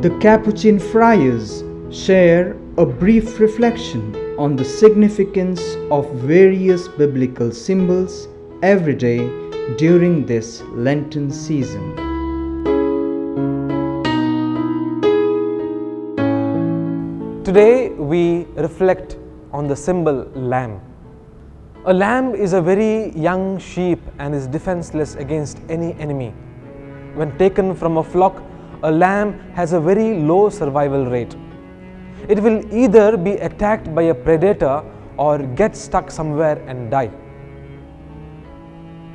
The Capuchin friars share a brief reflection on the significance of various biblical symbols every day during this Lenten season. Today we reflect on the symbol lamb. A lamb is a very young sheep and is defenseless against any enemy. When taken from a flock, a lamb has a very low survival rate. It will either be attacked by a predator or get stuck somewhere and die.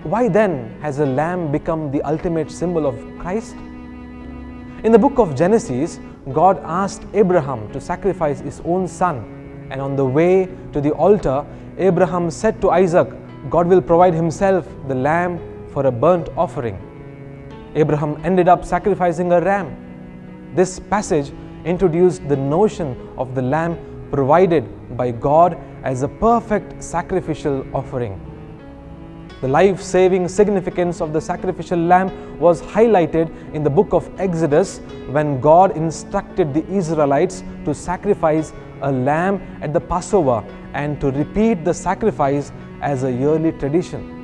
Why then has a lamb become the ultimate symbol of Christ? In the book of Genesis, God asked Abraham to sacrifice his own son, and on the way to the altar, Abraham said to Isaac, God will provide himself the lamb for a burnt offering. Abraham ended up sacrificing a ram. This passage introduced the notion of the lamb provided by God as a perfect sacrificial offering. The life-saving significance of the sacrificial lamb was highlighted in the book of Exodus when God instructed the Israelites to sacrifice a lamb at the Passover and to repeat the sacrifice as a yearly tradition.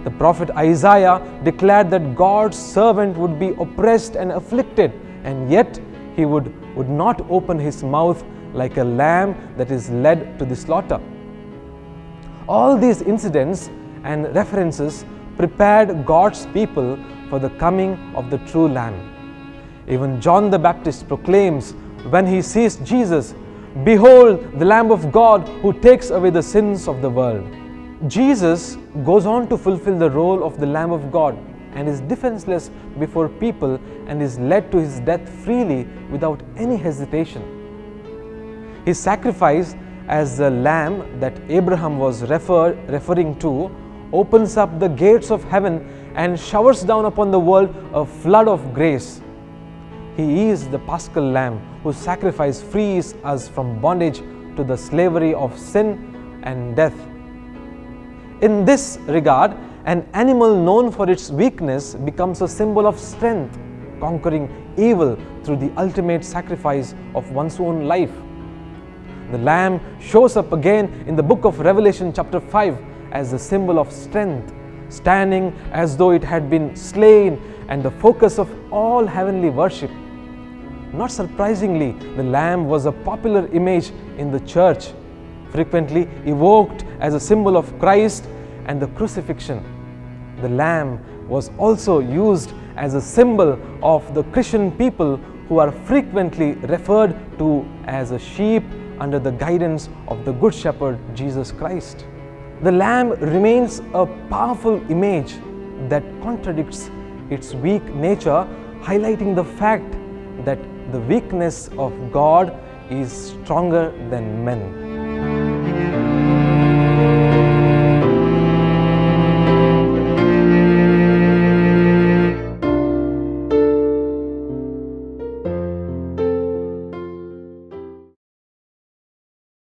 The prophet Isaiah declared that God's servant would be oppressed and afflicted, and yet he would not open his mouth like a lamb that is led to the slaughter. All these incidents and references prepared God's people for the coming of the true Lamb. Even John the Baptist proclaims when he sees Jesus, "Behold the Lamb of God who takes away the sins of the world." Jesus goes on to fulfill the role of the Lamb of God and is defenseless before people and is led to his death freely without any hesitation. His sacrifice as the lamb that Abraham was referring to opens up the gates of heaven and showers down upon the world a flood of grace. He is the Paschal Lamb whose sacrifice frees us from bondage to the slavery of sin and death. In this regard, an animal known for its weakness becomes a symbol of strength, conquering evil through the ultimate sacrifice of one's own life. The lamb shows up again in the book of Revelation chapter 5 as a symbol of strength, standing as though it had been slain and the focus of all heavenly worship. Not surprisingly, the lamb was a popular image in the church, frequently evoked as a symbol of Christ and the crucifixion. The lamb was also used as a symbol of the Christian people who are frequently referred to as a sheep under the guidance of the Good Shepherd Jesus Christ. The lamb remains a powerful image that contradicts its weak nature, highlighting the fact that the weakness of God is stronger than men.